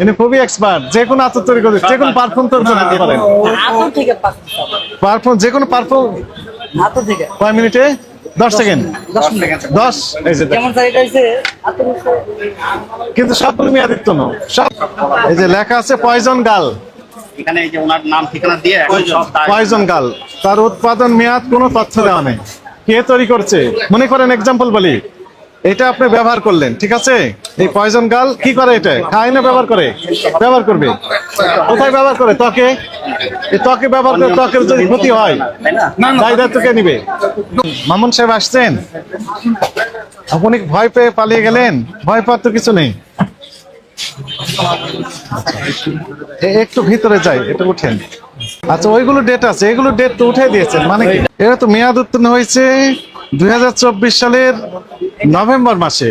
ইনি খুবই এক্সপার্ট, যে কোনো আতর তৈরি করতে, যে কোনো পারফিউম তৈরি করতে পারেন। আতর থেকে পারফিউম, যে কোনো পারফিউম আতর থেকে কয় মিনিটে? 10 সেকেন্ড। 10 মিনিট 10। এই যে যেমন স্যার এটা হইছে আতর হইছে কিন্তু সবগুলো মেয়াদিত্ব না, সব। এই যে লেখা আছে পয়জন গাল, এখানে এই যে ওনার নাম ঠিকানা দিয়ে এখন সব পয়জন গাল, তার উৎপাদন মেয়াদ কোনো তথ্য দেওয়া নেই, কে তৈরি করছে। মনে করেন এক্সাম্পল বলি, এটা আপনি ব্যবহার করলেন, ঠিক আছে? এই পয়জন গাল কি করে? এটা খায় না ব্যবহার করে? ব্যবহার করবে। কোথায় ব্যবহার করে? ত্বকে। এই ত্বকে ব্যবহার করে, ত্বকের যদি ক্ষতি হয় দায় দায়িত্ব কে নিবে? মামুন সাহেব আসছেন, আপনি ভয় পেয়ে পালিয়ে গেলেন? ভয় পাওয়ার তো কিছু নেই। একটু ভিতরে যাই, এটা উঠেন। আচ্ছা, ওইগুলো ডেট আছে, এগুলো ডেট তো উঠে দিয়েছেন, মানে কি? এটা তো মেয়াদ উত্তীর্ণ হয়েছে 2024 সালের নভেম্বর মাসে।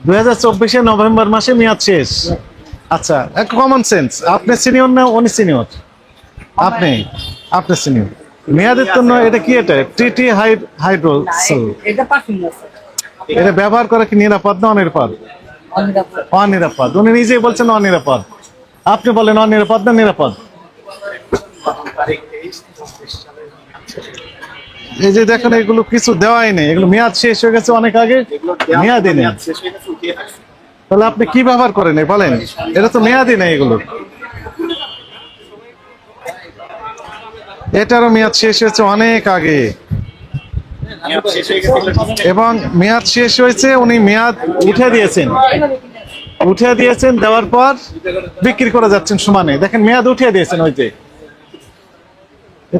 2024 নভেম্বর মাসে মেয়াদ শেষ। আচ্ছা, এক কমন সেন্স, আপনি সিনিয়র না উনি সিনিয়র? আপনি সিনিয়র। মেয়াদ উত্তীর্ণ, এটা কি? এটা টিটি হাইড্রোসল। এটা পারফিউম না স্যার, এটা ব্যবহার করা কি নিরাপদ না অনিরাপদ? অনিরাপদ। অনিরাপদ। উনি নিজেই বলছেন অনিরাপদ, আপনি বলেন অনিরাপদ না নিরাপদ? এই যে দেখেন, এগুলো কিছু দেওয়াই নেই, এগুলো মেয়াদ শেষ হয়ে গেছে অনেক আগে, মেয়াদই নেই। তাহলে আপনি কি ব্যবহার করেন বলেন? এটা তো মেয়াদই নেই এগুলো। এটারও মেয়াদ শেষ হয়েছে অনেক আগে, এবং মেয়াদ শেষ হয়েছে, উনি মেয়াদ উঠে দিয়েছেন, দেওয়ার পর বিক্রি করে যাচ্ছেন সমানে। দেখেন, মেয়াদ উঠিয়ে দিয়েছেন, ওই যে।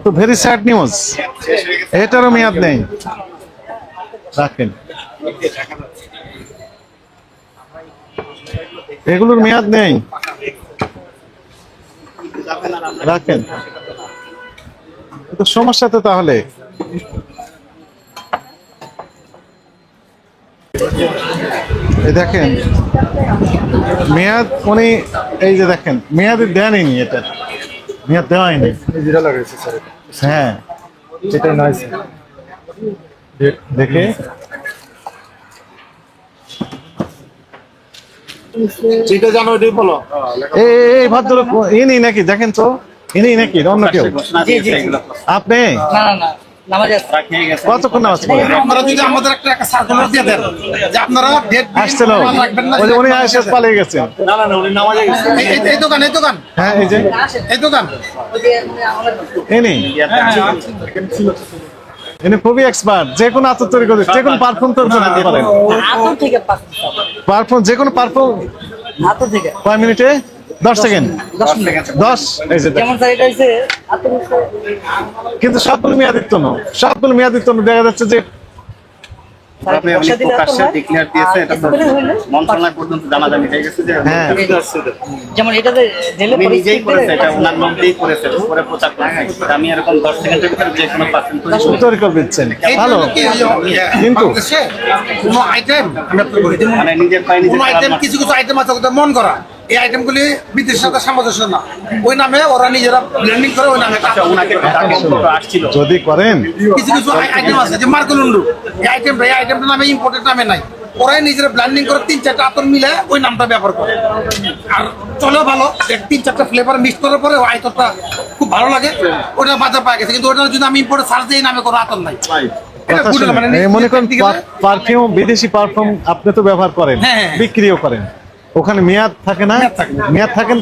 তো ভেরি স্যাড নিউজ, এটারও মেয়াদ নেই। রাখেন, এগুলোর মেয়াদ নেই, রাখেন। তো সমস্যা তো তাহলে। দেখেন মেয়াদ, উনি এই যে দেখেন মেয়াদ দেয়নি, এটা মেয়াদ দেওয়াই নেই। হ্যাঁ, এটা নয় স্যার, দেখে যেটা জানো ওইটাই বলো। এই ভদ্রলোক ইনি নাকি? দেখেন তো, ইনি নাকি অন্য কেউ? আপনি না না না, নামাজ আছে। কতক্ষণ নামাজ পড়েন? আপনারা যদি আমাদের একটা সার্কুলার দিয়ে দেন যে আপনারা ডেট আসছিল, ওই যে উনি এসে পালিয়ে গেছেন। এই দোকান হ্যাঁ, এই যে এই দোকান ওই যে আমাদের ইনি ইনি খুবই এক্সপার্ট, যে কোনো আতর তৈরি করতে, যে কোনো পারফিউম তৈরি করতে পারেন। আতর থেকে পারফিউম, যে কোনো পারফিউম আতর থেকে কয় মিনিটে? 10 সেকেন্ড। 10 মিনিট 10। এই যে দেখেন, যেমন স্যার এটা হইছে আতর হইছে কিন্তু সবগুলো মেয়াদিত্ব না, সবগুলো মেয়াদিত্ব না। দেখা যাচ্ছে যে আপনি উনি প্রকাশ্যে ডিক্লেয়ার দিয়েছে, এটা তো মন্ত্রণালয় পর্যন্ত জানাজানি হয়ে গেছে যে হ্যাঁ, যেমন এটাতে জেলে উনি নিজেই করেছে, এটা ওনার নাম দিয়েই করেছে, পরে প্রচার করেছে। আমি এরকম 10 সেকেন্ডের ভিতরে যে কোনো পার্সেন্ট তৈরি করে দিচ্ছেন, ভালো। কিন্তু কোনো আইটেম মানে নিজের পায়ে নিজে কোনো আইটেম, কিছু কিছু আইটেম আছে ওদের মন করা, এই আইটেমগুলি বিদেশের সাথে সামঞ্জস্য না, ওই নামে ওরা নিজেরা ব্লেন্ডিং করে ওই নামে ওনাকে আসছিল। যদি করেন, কিছু কিছু আইটেম আছে যে মার্কলুন্ডু, এই আইটেমটা নামে ইম্পোর্টেড নামে নাই, ওরাই নিজেরা ব্লেন্ডিং করে 3-4টা আতর মিলে ওই নামটা ব্যবহার করে। আর চলেও ভালো, 3-4টা ফ্লেভার মিক্স করার পরে ওই আতরটা খুব ভালো লাগে, ওটা বাজার পাওয়া গেছে। কিন্তু ওটা যদি আমি ইম্পোর্টে সার্চ দিই, নামে কোনো আতর নাই। কথা শুনুন, মনে করেন পারফিউম, বিদেশি পারফিউম আপনি তো ব্যবহার করেন, হ্যাঁ। বিক্রিও করেন, ওখানে মেয়াদ থাকে না? মেয়াদ থাকেন,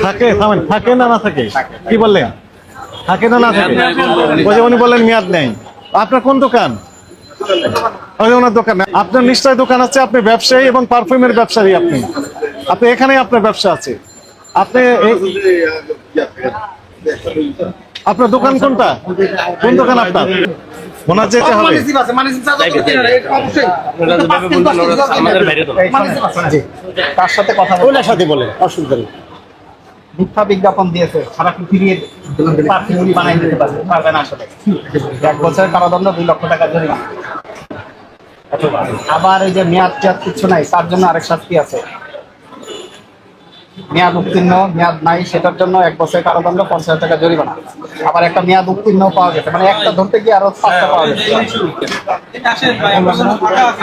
থাকে, থামেন, থাকে না না থাকে? কি বললেন? থাকে না না থাকে? ওই যে উনি বললেন মেয়াদ নেই। আপনার কোন দোকান? ওই যে ওনার দোকান। আপনার নিশ্চয় দোকান আছে, আপনি ব্যবসায়ী এবং পারফিউমের ব্যবসায়ী। আপনি আপনি এখানেই আপনার ব্যবসা আছে। আপনি আপনার দোকান কোনটা? কোন দোকান আপনার? ওনার যেতে হবে। তার সাথে কথা বলে, ওনার সাথে বলে অসুবিধা নেই। মিথ্যা বিজ্ঞাপন দিয়েছে, সারা পৃথিবীর পারফিউম বানাই দিতে পারবে না। আসলে 1 বছরের কারাদণ্ড, 2 লক্ষ টাকা জরিমানা। আবার এই যে মেয়াদ কিছু নাই, তার জন্য আরেক শাস্তি আছে। মেয়াদ উত্তীর্ণ, মেয়াদ নাই, সেটার জন্য 1 বছরের কারাদণ্ড, 50,000 টাকা জরিমানা। আবার একটা মেয়াদ উত্তীর্ণ পাওয়া গেছে, মানে একটা ধরতে গিয়ে আরো 5টা পাওয়া গেছে।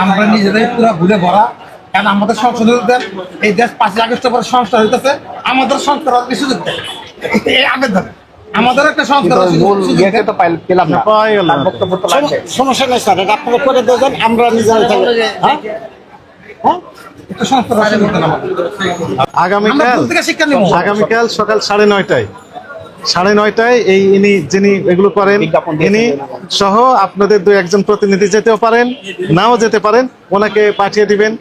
আমরা নিজেরাই পুরো ভুলে ভরা, কারণ আমাদের সংসদে দেন, এই দেশ 5 আগস্টের পরে সংস্কার হইতেছে, আমাদের সংস্কার হওয়ার সুযোগ দেয়, এই আবেদন আমাদের একটা সংস্কার হওয়ার মূল সুযোগ ইয়েকে দেয়। তো পেলাম না, পাওয়া গেল না। তার বক্তব্য তো লাগবে। সমস্যা নেই স্যার, এটা আপনারা করে দেবেন, আমরা নিজেরা থাকবো। হ্যাঁ? হ্যাঁ? একটা সংস্কার হওয়ার সুযোগ দেন আমাদের। আমরা আগামীকাল ভুল থেকে শিক্ষা নেব। আগামীকাল সকাল 9:30 9:30 এই ইনি যিনি এগুলো করেন বিজ্ঞাপন ইনি সহ আপনাদের 2-1 প্রতিনিধি যেতেও পারেন, নাও যেতে পারেন, ওনাকে পাঠিয়ে দিবেন,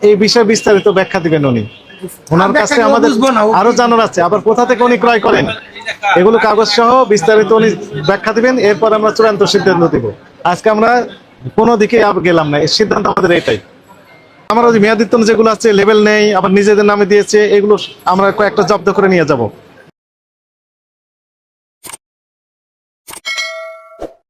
এই বিষয়ে বিস্তারিত ব্যাখ্যা দিবেন উনি। ওনার আমরা কাছে ব্যাখ্যা আমাদের বুঝবো না, ও আরো জানার আছে, আবার কোথা থেকে উনি ক্রয় করেন এগুলো কাগজ সহ বিস্তারিত উনি ব্যাখ্যা দিবেন, এরপর আমরা চূড়ান্ত সিদ্ধান্ত দিব। আজকে আমরা কোনো দিকে গেলাম না, এই সিদ্ধান্ত আমাদের এটাই। আমরা ওই মেয়াদিত্ব যেগুলো আছে লেবেল নেই, আবার নিজেদের নামে দিয়েছে, এগুলো আমরা কয়েকটা জব্দ করে নিয়ে যাব।